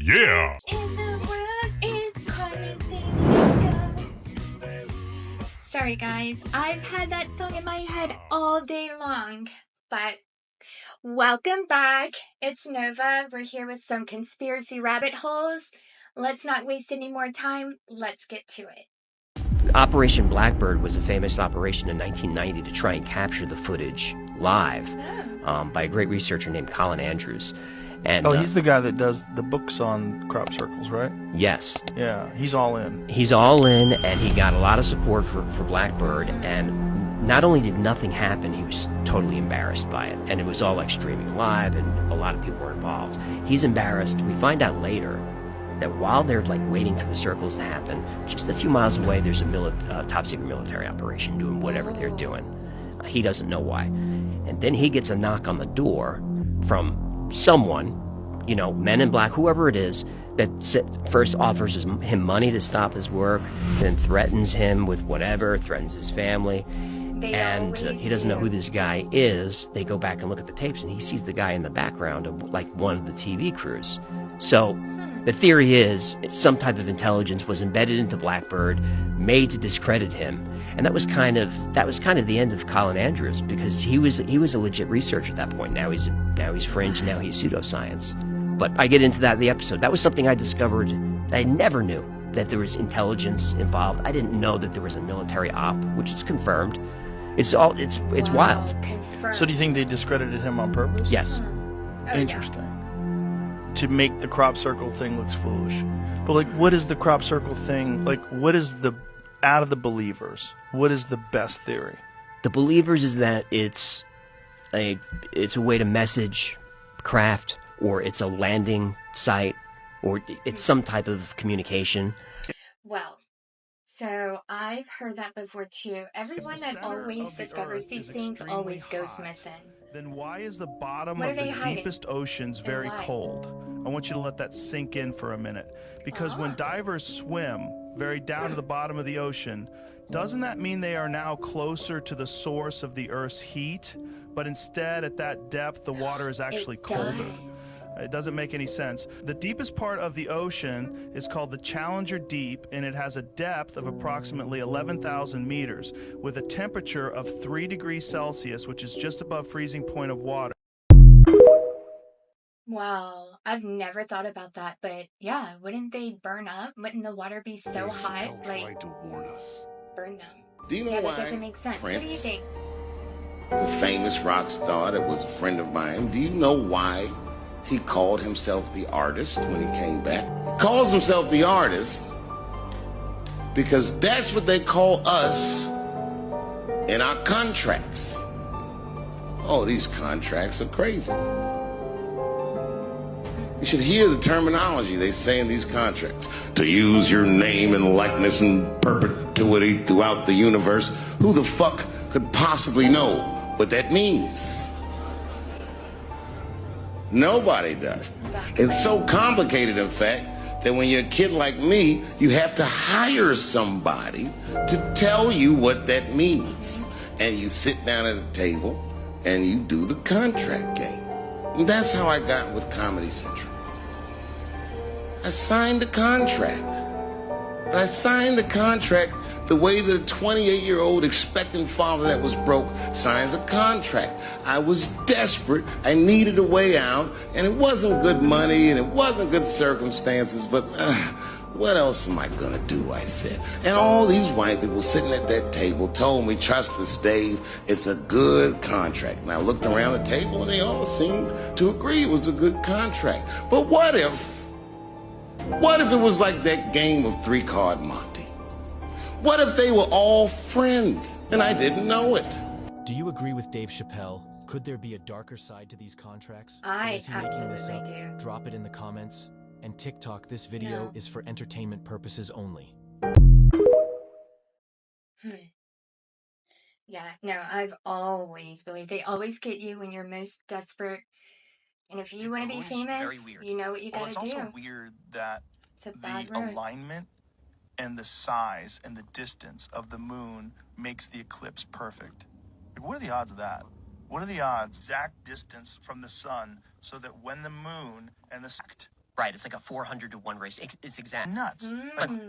Yeah! In the world is crazy. Sorry guys, I've had that song in my head all day long. But welcome back. It's Nova. We're here with some conspiracy rabbit holes. Let's not waste any more time. Let's get to it. Operation Blackbird was a famous operation in 1990 to try and capture the footage live by a great researcher named Colin Andrews. And he's the guy that does the books on crop circles, right? Yes. Yeah, he's all in. He's all in, and he got a lot of support for Blackbird, and not only did nothing happen, he was totally embarrassed by it, and it was all like streaming live, and a lot of people were involved. He's embarrassed. We find out later that while they're like waiting for the circles to happen, just a few miles away, there's a top-secret military operation doing whatever they're doing. He doesn't know why. And then he gets a knock on the door from someone, you know, Men in Black, whoever it is, that first offers him money to stop his work, then threatens him with whatever, threatens his family. And he doesn't know who this guy is. They go back and look at the tapes, and he sees the guy in the background of like one of the TV crews. So the theory is some type of intelligence was embedded into Blackbird, made to discredit him, and that was kind of the end of Colin Andrews, because he was a legit researcher at that point. Now he's fringe, now he's pseudoscience. But I get into that in the episode. That was something I discovered. I never knew that there was intelligence involved. I didn't know that there was a military op, which is confirmed. It's wild. Confirmed. So do you think they discredited him on purpose? Yes. Oh, Interesting. To make the crop circle thing look foolish. But like, what is the crop circle thing? Like, what is out of the believers, what is the best theory? The believers is that it's a way to message craft, or it's a landing site, or it's some type of communication. Well, so I've heard that before too. Everyone that always discovers these things always goes missing. Then why is the bottom What of are they the hiding? deepest oceans very why? cold? I want you to let that sink in for a minute. Because when divers swim very down to the bottom of the ocean, doesn't that mean they are now closer to the source of the Earth's heat? But instead, at that depth, the water is actually colder. It doesn't make any sense. The deepest part of the ocean is called the Challenger Deep, and it has a depth of approximately 11,000 meters with a temperature of 3 degrees Celsius, which is just above freezing point of water. Wow, I've never thought about that, but yeah, wouldn't they burn up? Wouldn't the water be so hot, like, to warn us. burn them? Do you know Yeah, why that doesn't make sense. Prince, What do you think? the famous rock star that was a friend of mine, do you know why he called himself the artist when he came back? He calls himself the artist because that's what they call us in our contracts. Oh, these contracts are crazy. You should hear the terminology they say in these contracts. To use your name and likeness in perpetuity throughout the universe. Who the fuck could possibly know what that means? Nobody does. Exactly. It's so complicated, in fact, that when you're a kid like me, you have to hire somebody to tell you what that means. And you sit down at a table and you do the contract game. And that's how I got with Comedy Central. I signed the contract. But I signed the contract the way that a 28-year-old expectant father that was broke signs a contract. I was desperate. I needed a way out, and it wasn't good money, and it wasn't good circumstances, but what else am I gonna do, I said. And all these white people sitting at that table told me, trust us, Dave, it's a good contract. And I looked around the table, and they all seemed to agree it was a good contract. But what if it was like that game of three-card Monte? What if they were all friends, and I didn't know it? Do you agree with Dave Chappelle? Could there be a darker side to these contracts? I Or is he making this absolutely up? do. Drop it in the comments. And TikTok, this video No. is for entertainment purposes only. Yeah, no, I've always believed they always get you when you're most desperate. And if you want to be famous, you know what you Well, gotta it's do. also weird that It's a bad the road. alignment and the size and the distance of the moon makes the eclipse perfect. Like, what are the odds of that? What are the odds? Exact distance from the sun so that when the moon and the Right, it's like a 400 to 1 race. It's exact. Nuts.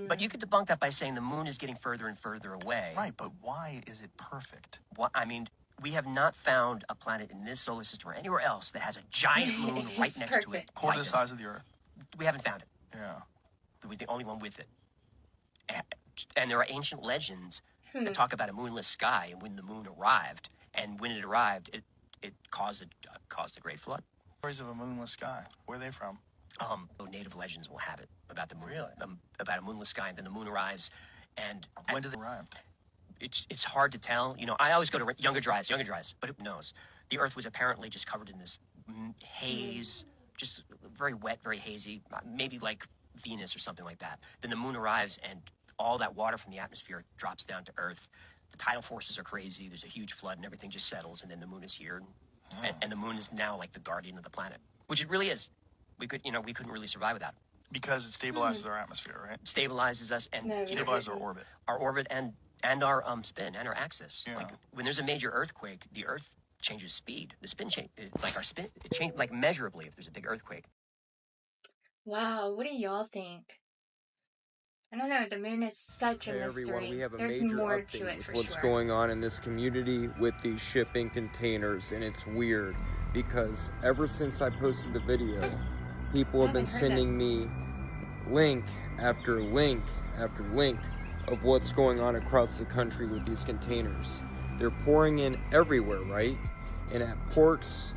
But you could debunk that by saying the moon is getting further and further away. Right, but why is it perfect? I mean, we have not found a planet in this solar system or anywhere else that has a giant moon right It's next to it. perfect. Quarter like the this. size of the Earth. We haven't found it. Yeah. We're the only one with it. And there are ancient legends that talk about a moonless sky and when the moon arrived. And when it arrived, it caused a great flood. Stories of a moonless sky. Where are they from? Native legends will have it about the moon, about a moonless sky, and then the moon arrives. And When did they arrive? it's hard to tell. You know, I always go to younger dries, but who knows? The Earth was apparently just covered in this haze, just very wet, very hazy, maybe like Venus or something like that. Then the moon arrives, and all that water from the atmosphere drops down to Earth. The tidal forces are crazy. There's a huge flood, and everything just settles, and then the moon is here, and the moon is now like the guardian of the planet, which it really is. We couldn't really survive without it. Because it stabilizes our atmosphere, right? Stabilizes us and Stabilizes our orbit. Our orbit and our spin and our axis. Yeah. Like when there's a major earthquake, the Earth changes speed. The spin change, like our spin, it changes like measurably if there's a big earthquake. Wow, what do y'all think? I don't know, the moon is such a Hey mystery. everyone, we have a There's major more update to it with for what's sure. going on in this community with these shipping containers, and it's weird because ever since I posted the video, people have been sending me link after link after link of what's going on across the country with these containers. They're pouring in everywhere, right? And at ports,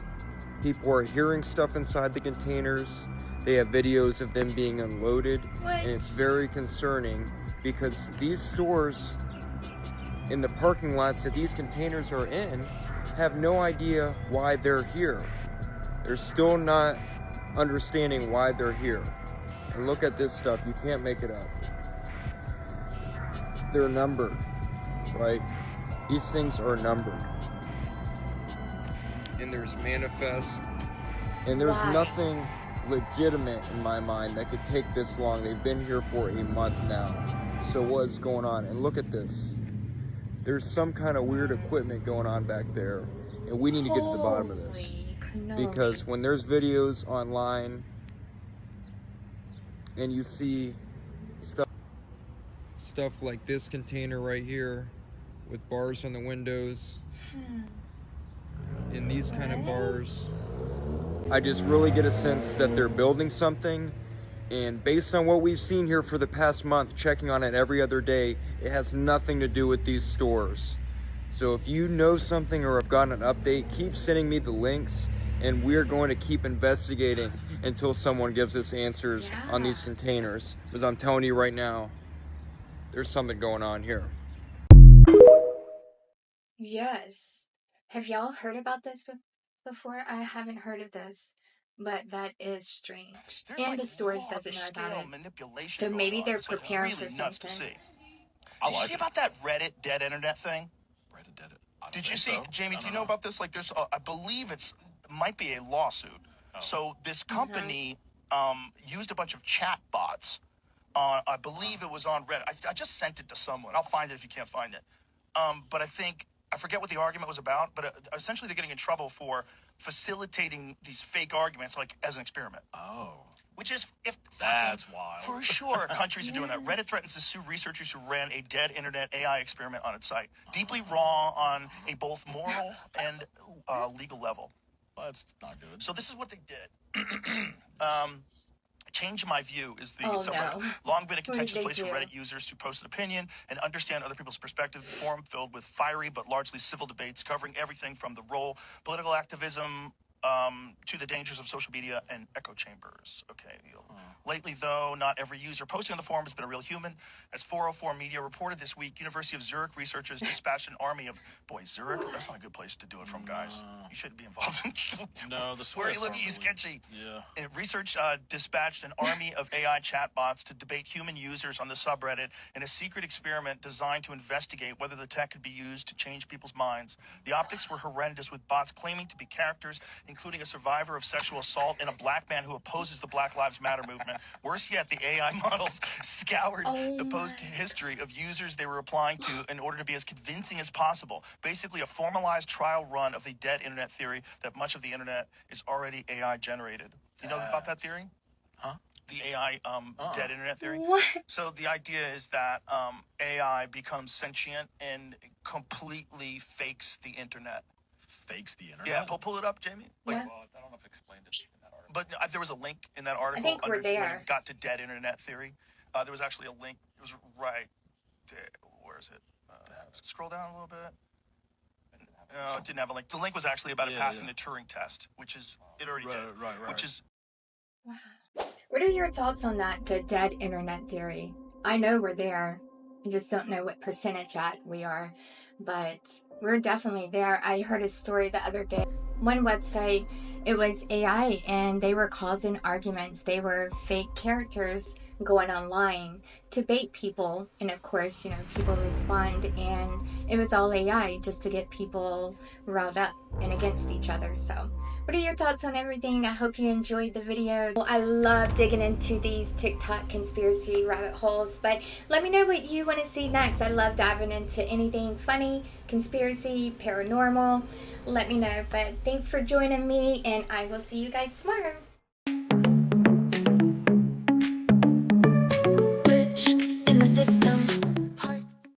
people are hearing stuff inside the containers. They have videos of them being unloaded, and it's very concerning because these stores in the parking lots that these containers are in have no idea why they're here. They're still not understanding why they're here. And look at this stuff, you can't make it up. They're numbered, right? These things are numbered. And there's manifest, and there's nothing legitimate in my mind that could take this long. They've been here for a month now. So what's going on? And look at this. There's some kind of weird equipment going on back there, and we need to get to the bottom of this. Because when there's videos online and you see stuff like this container right here with bars on the windows and these kind of bars, I just really get a sense that they're building something, and based on what we've seen here for the past month, checking on it every other day, it has nothing to do with these stores. So if you know something or have gotten an update, keep sending me the links, and we're going to keep investigating until someone gives us answers on these containers. Because I'm telling you right now, there's something going on here. Yes. Have y'all heard about this before? I haven't heard of this, but that is strange. And the stores doesn't know about it. So maybe they're preparing for something. Did you see about that Reddit dead internet thing? Reddit dead. Did you see, Jamie? Do you know about this? Like, there's, I believe it might be a lawsuit. So this company used a bunch of chat bots. I believe it was on Reddit. I just sent it to someone. I'll find it if you can't find it. But I forget what the argument was about, but essentially they're getting in trouble for facilitating these fake arguments, like as an experiment. Oh. Which is, if that's wild. For sure, countries are doing that. Reddit threatens to sue researchers who ran a dead internet AI experiment on its site. Deeply wrong on a both moral and legal level. Well, that's not good. So this is what they did. Change My View is the subreddit. Long been a contentious place for Reddit users to post an opinion and understand other people's perspectives. The forum filled with fiery but largely civil debates covering everything from the role, political activism, to the dangers of social media and echo chambers. Okay. Lately, though, not every user posting on the forum has been a real human. As 404 Media reported this week, University of Zurich researchers dispatched an army of... Boy, Zurich? That's not a good place to do it from, guys. You shouldn't be involved in... No, the Swiss... Where are you looking? You sketchy. Yeah. Research dispatched an army of AI chatbots to debate human users on the subreddit in a secret experiment designed to investigate whether the tech could be used to change people's minds. The optics were horrendous, with bots claiming to be characters, including a survivor of sexual assault and a black man who opposes the Black Lives Matter movement. Worse yet, the AI models scoured the post history of users they were applying to in order to be as convincing as possible. Basically, a formalized trial run of the dead internet theory that much of the internet is already AI generated. You know about that theory? The AI dead internet theory. What? So the idea is that AI becomes sentient and completely fakes the internet. Fakes the internet. Yeah, pull it up, Jamie. Yeah. Well, I don't know if it explained it in that article. But there was a link in that article. think we're when there. it got to dead internet theory. There was actually a link. It was right there. Where is it? Scroll down a little bit. No, it didn't have a link. The link was actually about it passing the Turing test, which is it already did. Right. Which is Wow. What are your thoughts on that, the dead internet theory? I know we're there. I just don't know what percentage at we are, but we're definitely there. I heard a story the other day. One website, it was AI, and they were causing arguments. They were fake characters going online to bait people, and of course, people respond, and it was all AI just to get people riled up and against each other. So what are your thoughts on everything? I hope you enjoyed the video. I love digging into these TikTok conspiracy rabbit holes, but let me know what you want to see next. I love diving into anything funny, conspiracy, paranormal. Let me know. But thanks for joining me, and I will see you guys tomorrow.